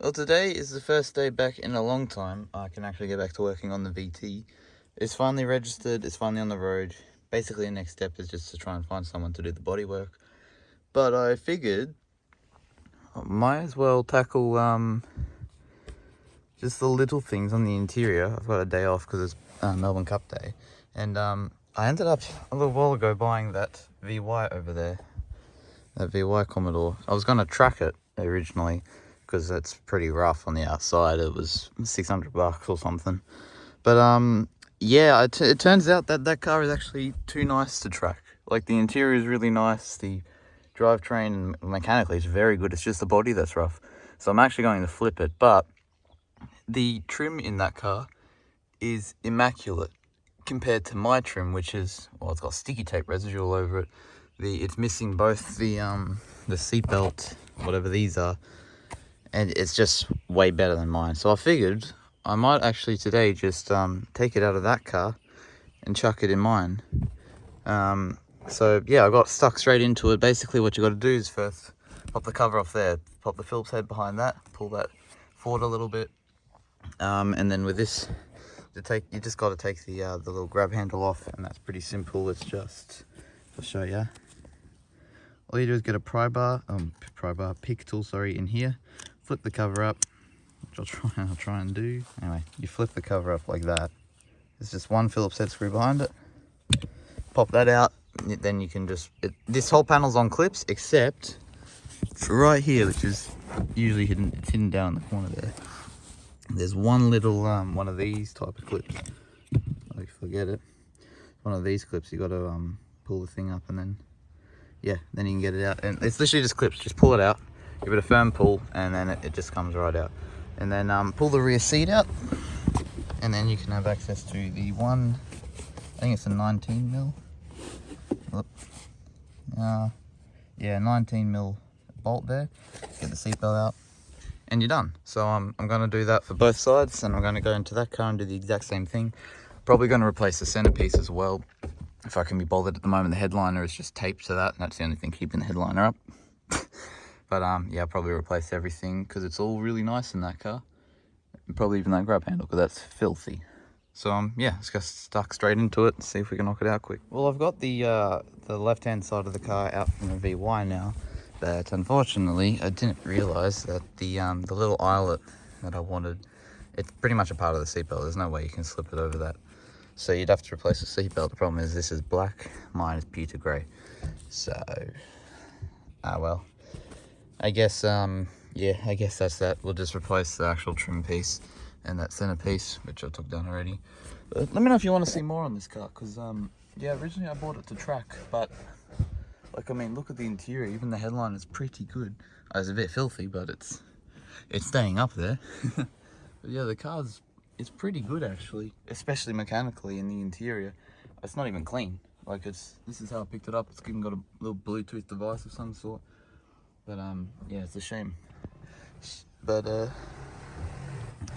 Well, today is the first day back in a long time. I can actually get back to working on the VT. It's finally registered, it's finally on the road. Basically, the next step is just to try and find someone to do the bodywork. But I figured I might as well tackle just the little things on the interior. I've got a day off because it's Melbourne Cup Day. And I ended up a little while ago buying that VY over there. That VY Commodore. I was going to track it originally, because it's pretty rough on the outside. It was $600 or something. But yeah, it turns out that that car is actually too nice to track. Like, the interior is really nice, the drivetrain mechanically is very good. It's just the body that's rough. So I'm actually going to flip it. But the trim in that car is immaculate compared to my trim, which is, well, it's got sticky tape residue all over it. It's missing both the seatbelt, whatever these are, and it's just way better than mine. So I figured I might actually today just take it out of that car and chuck it in mine. So yeah, I got stuck straight into it. Basically what you got to do is first pop the cover off there, pop the Phillips head behind that, pull that forward a little bit, and then with this, you just got to take the little grab handle off, and that's pretty simple. It's just, I'll show you. All you do is get a pry bar, pick tool, in here. Flip the cover up, which I'll try and do. Anyway, you flip the cover up like that. There's just one Phillips head screw behind it. Pop that out, then you can just, this whole panel's on clips, except for right here, which is usually hidden. It's hidden down in the corner there. There's one little, one of these type of clips. I forget it. One of these clips, you got to pull the thing up, and then, yeah, then you can get it out. And it's literally just clips. Just pull it out, give it a firm pull, and then it just comes right out. And then pull the rear seat out, and then you can have access to the one, I think it's a 19 mil. Yeah, 19 mil bolt there. Get the seatbelt out, and you're done. So I'm going to do that for both sides, and I'm going to go into that car and do the exact same thing. Probably going to replace the centerpiece as well, if I can be bothered. At the moment, the headliner is just taped to that, and that's the only thing keeping the headliner up. But yeah, I'll probably replace everything, because it's all really nice in that car. And probably even that grab handle, because that's filthy. So yeah, let's get stuck straight into it and see if we can knock it out quick. Well, I've got the left-hand side of the car out from the VY now, but unfortunately, I didn't realise that the little eyelet that I wanted, it's pretty much a part of the seatbelt. There's no way you can slip it over that. So you'd have to replace the seatbelt. The problem is this is black, mine is pewter grey. So, well, I guess, yeah, I guess that's that. We'll just replace the actual trim piece and that center piece, which I took down already. But let me know if you want to see more on this car, because, yeah, originally I bought it to track, but, like, I mean, look at the interior. Even the headline is pretty good. It's a bit filthy, but it's staying up there. But yeah, the car's, it's pretty good actually, especially mechanically in the interior. It's not even clean. Like, this is how I picked it up. It's even got a little Bluetooth device of some sort. But yeah, it's a shame. But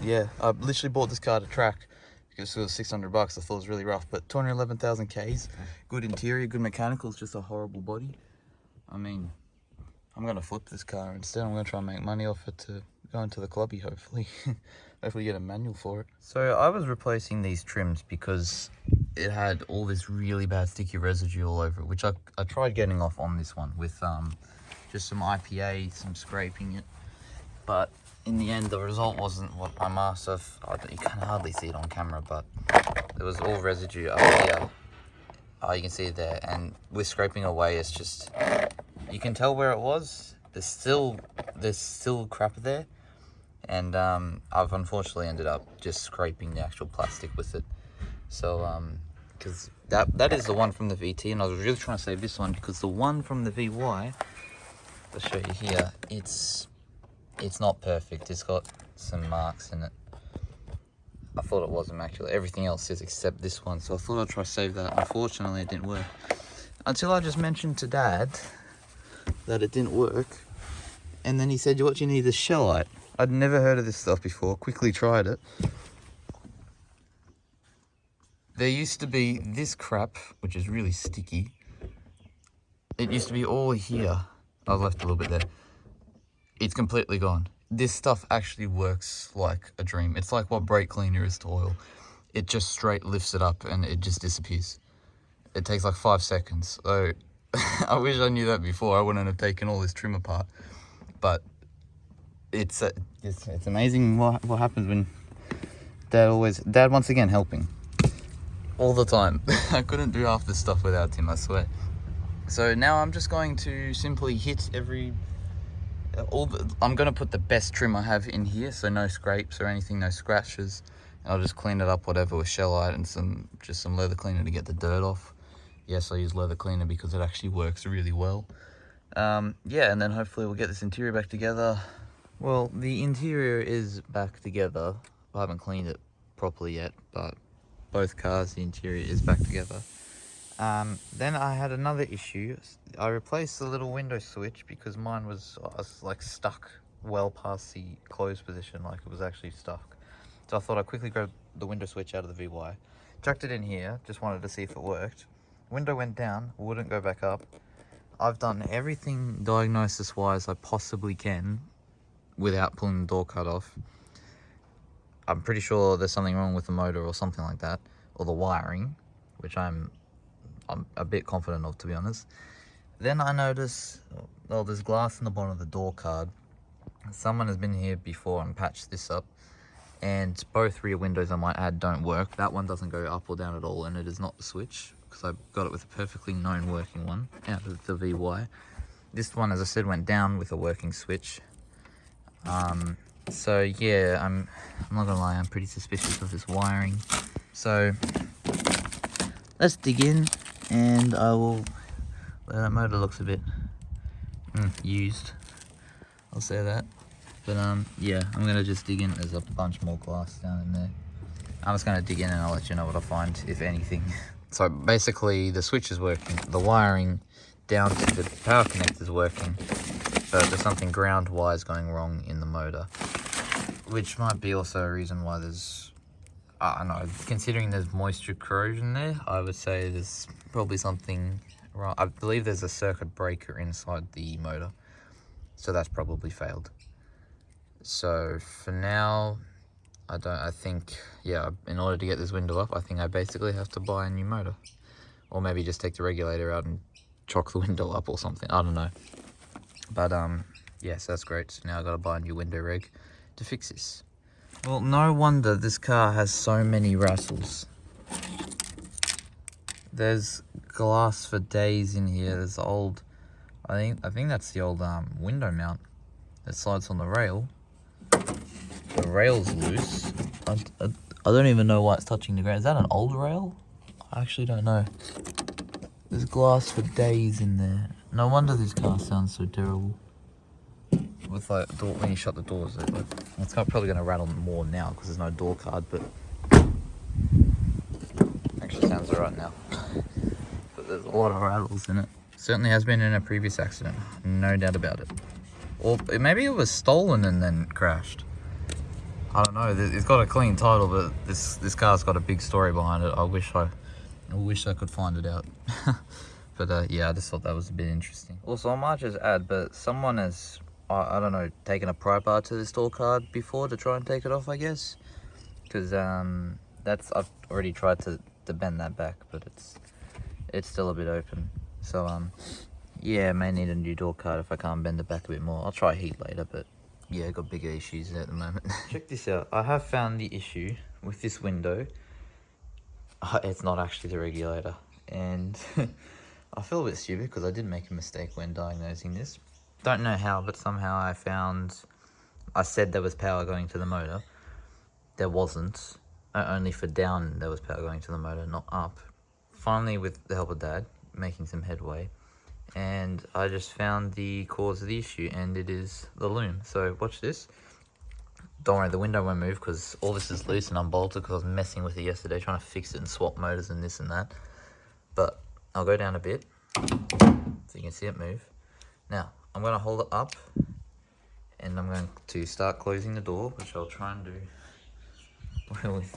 yeah, I literally bought this car to track because it was $600. I thought it was really rough, but 211,000 Ks, good interior, good mechanicals, just a horrible body. I mean, I'm gonna flip this car instead. I'm gonna try and make money off it to go into the clubby, hopefully. Hopefully get a manual for it. So I was replacing these trims because it had all this really bad sticky residue all over it, which I tried getting off on this one with just some IPA, some scraping it. But in the end, the result wasn't what I'm after. You can hardly see it on camera, but there was all residue up here. Oh, you can see it there. And with scraping away, it's just, you can tell where it was. There's still crap there. And I've unfortunately ended up just scraping the actual plastic with it. So, because that is the one from the VT, and I was really trying to save this one, because the one from the VY, I'll show you here, it's not perfect. It's got some marks in it. I thought it was immaculate. Everything else is except this one, so I thought I'd try to save that. Unfortunately, it didn't work. Until I just mentioned to Dad that it didn't work, and then he said, what you need is shellite. I'd never heard of this stuff before. Quickly tried it. There used to be this crap, which is really sticky. It used to be all here. I left a little bit there. It's completely gone. this stuff actually works like a dream. It's like what brake cleaner is to oil. It just straight lifts it up and it just disappears. It takes like 5 seconds. So I wish I knew that before. I wouldn't have taken all this trim apart. But it's amazing what happens when Dad once again helping all the time. I couldn't do half this stuff without him, I swear. So now I'm just going to simply hit I'm going to put the best trim I have in here, so no scrapes or anything, no scratches. And I'll just clean it up, whatever, with Shellite and some leather cleaner to get the dirt off. Yes, I use leather cleaner because it actually works really well. Yeah, and then hopefully we'll get this interior back together. Well, the interior is back together. I haven't cleaned it properly yet, but both cars, the interior is back together. Then I had another issue. I replaced the little window switch because mine was like stuck well past the closed position, like it was actually stuck. So I thought I'd quickly grab the window switch out of the VY, chucked it in here, just wanted to see if it worked. Window went down, wouldn't go back up. I've done everything diagnosis-wise I possibly can without pulling the door cut off. I'm pretty sure there's something wrong with the motor or something like that, or the wiring, which I'm a bit confident of, to be honest. Then I notice, well, there's glass in the bottom of the door card. Someone has been here before and patched this up, and both rear windows, I might add, don't work. That one doesn't go up or down at all, and it is not the switch, because I got it with a perfectly known working one out of the VY. This one, as I said, went down with a working switch. So yeah, I'm not gonna lie, I'm pretty suspicious of this wiring. So let's dig in, and I will. That motor looks a bit used, I'll say that. But yeah, I'm gonna just dig in. There's a bunch more glass down in there. I'm just gonna dig in and I'll let you know what I find, if anything. So basically the switch is working, the wiring down to the power connector is working, but there's something ground wise going wrong in the motor, which might be also a reason why there's, I don't know, considering there's moisture corrosion there, I would say there's probably something wrong. I believe there's a circuit breaker inside the motor, so that's probably failed. So for now, I think, yeah, in order to get this window up, I think I basically have to buy a new motor. Or maybe just take the regulator out and chock the window up or something, I don't know. But yes, that's great. So now I've got to buy a new window reg to fix this. Well, no wonder this car has so many rattles. There's glass for days in here. There's old, I think that's the old window mount that slides on the rail. The rail's loose. I don't even know why it's touching the ground. Is that an old rail? I actually don't know. There's glass for days in there. No wonder this car sounds so terrible. With like when you shut the doors, it's probably going to rattle more now because there's no door card, but actually sounds alright now. But there's a lot of rattles in it. Certainly has been in a previous accident, no doubt about it. Or maybe it was stolen and then crashed. I don't know. It's got a clean title, but this car's got a big story behind it. I wish I could find it out. But yeah, I just thought that was a bit interesting. Also, I might just add, but someone has, I don't know, taken a pry bar to this door card before to try and take it off, I guess. Because I've already tried to bend that back, but it's still a bit open. So yeah, I may need a new door card if I can't bend it back a bit more. I'll try heat later, but yeah, I've got bigger issues at the moment. Check this out. I have found the issue with this window. It's not actually the regulator. And I feel a bit stupid because I did make a mistake when diagnosing this. Don't know how, but somehow I said there was power going to the motor. There wasn't. Only for down there was power going to the motor, not up. Finally, with the help of Dad, making some headway, and I just found the cause of the issue, and it is the loom. So watch this. Don't worry, the window won't move because all this is loose and unbolted because I was messing with it yesterday trying to fix it and swap motors and this and that. But I'll go down a bit so you can see it move. Now I'm going to hold it up and I'm going to start closing the door, which I'll try and do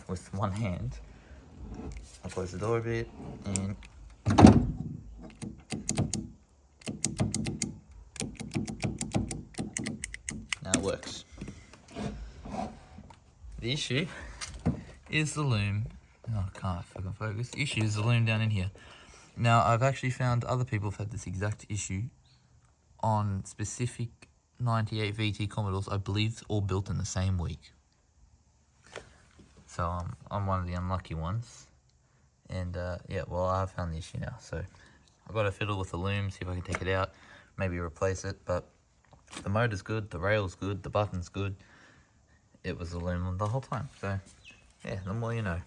with one hand. I'll close the door a bit and now it works. The issue is the loom. Oh, I can't fucking focus. The issue is the loom down in here. Now, I've actually found other people have had this exact issue on specific 98 VT Commodores, I believe, all built in the same week. So I'm one of the unlucky ones. And yeah, well, I've found the issue now. So I've got to fiddle with the loom, see if I can take it out, maybe replace it. But the motor's good, the rail's good, the button's good. It was the loom the whole time. So yeah, the more you know.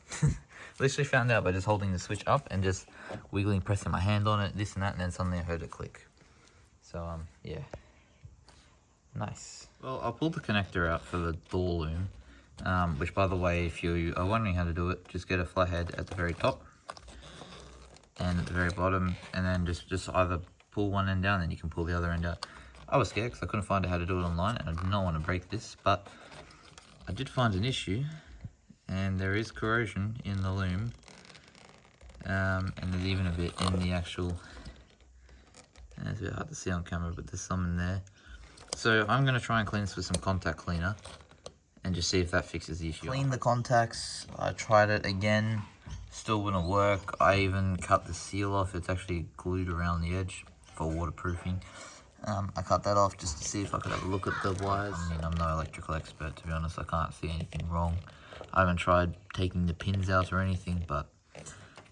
Literally found out by just holding the switch up and just wiggling, pressing my hand on it, this and that, and then suddenly I heard it click. So yeah, nice. Well, I pulled the connector out for the door loom, which, by the way, if you are wondering how to do it, just get a flathead at the very top and at the very bottom, and then just either pull one end down, then you can pull the other end out. I was scared because I couldn't find out how to do it online, and I did not want to break this, but I did find an issue, and there is corrosion in the loom, and there's even a bit in the actual. It's a bit hard to see on camera, but there's some in there. So I'm going to try and clean this with some contact cleaner and just see if that fixes the issue. Clean the contacts. I tried it again, still wouldn't work. I even cut the seal off. It's actually glued around the edge for waterproofing. I cut that off just to see if I could have a look at the wires. I mean, I'm no electrical expert, to be honest. I can't see anything wrong. I haven't tried taking the pins out or anything, but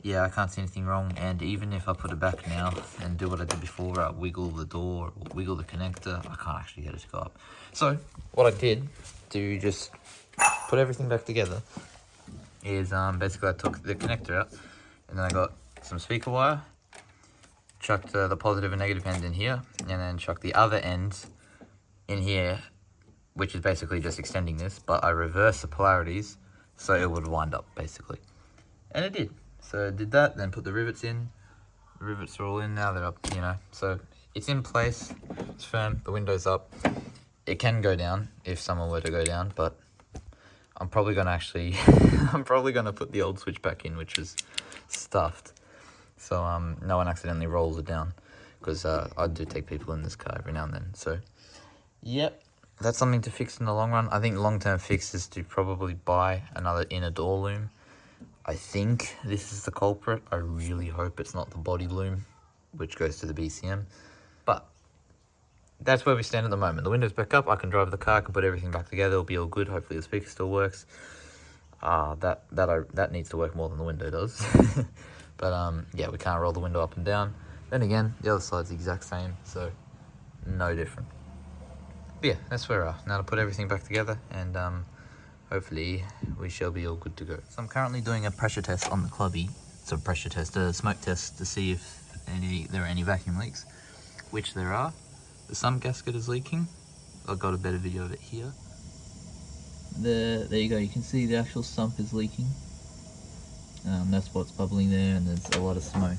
yeah, I can't see anything wrong. And even if I put it back now and do what I did before, where I wiggle the door or wiggle the connector, I can't actually get it to go up. So what I did to just put everything back together is basically I took the connector out, and then I got some speaker wire, chucked the positive and negative end in here, and then chucked the other end in here, which is basically just extending this, but I reversed the polarities so it would wind up, basically. And it did. So I did that, then put the rivets in. The rivets are all in now, they're up, you know. So it's in place, it's firm, the window's up. It can go down if someone were to go down, but I'm probably going to actually, I'm probably going to put the old switch back in, which is stuffed. So no one accidentally rolls it down, because I do take people in this car every now and then. So yep, that's something to fix in the long run. I think long-term fix is to probably buy another inner door loom. I think this is the culprit. I really hope it's not the body loom, which goes to the BCM. But that's where we stand at the moment. The window's back up. I can drive the car. I can put everything back together. It'll be all good. Hopefully the speaker still works. That needs to work more than the window does. But yeah, we can't roll the window up and down. Then again, the other side's the exact same, so no different. But yeah, that's where we are. Now to put everything back together, and hopefully we shall be all good to go. So I'm currently doing a pressure test on the clubby. It's a pressure test, a smoke test, to see if there are any vacuum leaks, which there are. The sump gasket is leaking. I've got a better video of it here. There you go, you can see the actual sump is leaking. That's what's bubbling there, and there's a lot of smoke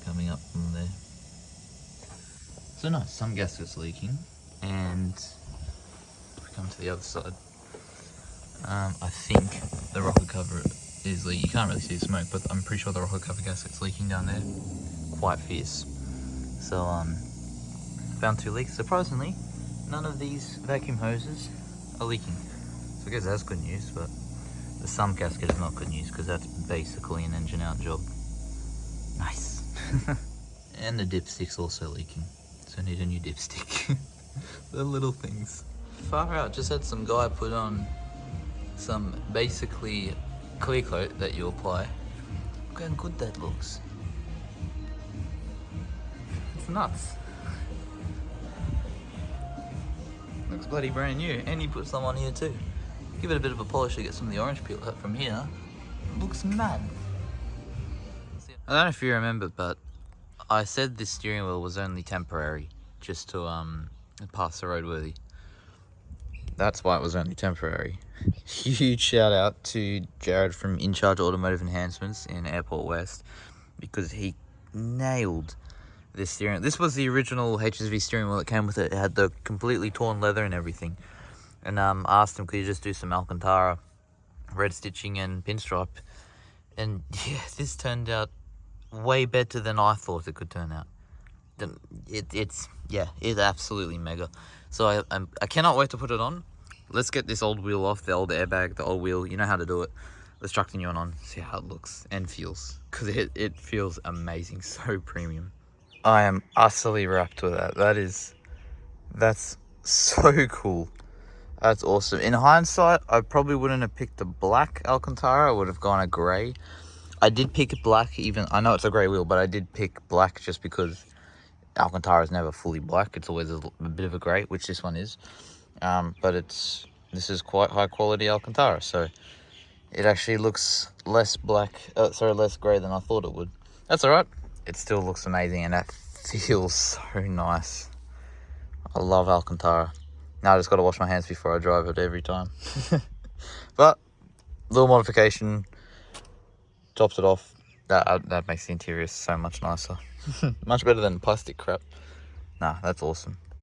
coming up from there. So no, sump gasket's leaking, and if we come to the other side, I think the rocker cover is leaking. You can't really see the smoke, but I'm pretty sure the rocker cover gasket's leaking down there quite fierce. So found 2 leaks. Surprisingly, none of these vacuum hoses are leaking. So I guess that's good news, but the sump gasket is not good news, because that's basically an engine out job. Nice. And the dipstick's also leaking, so I need a new dipstick. The little things. Far out, just had some guy put on some basically clear coat that you apply. Look how good that looks. It's nuts. Looks bloody brand new, and he put some on here too. Give it a bit of a polish to get some of the orange peel out from here. It looks mad. I don't know if you remember, but I said this steering wheel was only temporary, just to pass the roadworthy. That's why it was only temporary. Huge shout out to Jared from In Charge Automotive Enhancements in Airport West, because he nailed this steering. This was the original HSV steering wheel that came with it. It had the completely torn leather and everything. And asked him, could you just do some Alcantara, red stitching and pinstripe? And yeah, this turned out way better than I thought it could turn out. It's absolutely mega. So I cannot wait to put it on. let's get this old wheel off, the old airbag, the old wheel. You know how to do it. Let's chuck the new one on, see how it looks and feels. Because it feels amazing, so premium. I am utterly wrapped with that. That's so cool. That's awesome. In hindsight, I probably wouldn't have picked a black Alcantara. I would have gone a grey. I did pick a black, even, I know it's a grey wheel, but I did pick black just because Alcantara is never fully black. It's always a bit of a grey, which this one is. But this is quite high quality Alcantara, so it actually looks less less grey than I thought it would. That's all right. It still looks amazing, and that feels so nice. I love Alcantara. Now I just got to wash my hands before I drive it every time. But little modification, tops it off. That makes the interior so much nicer. Much better than plastic crap. Nah, that's awesome.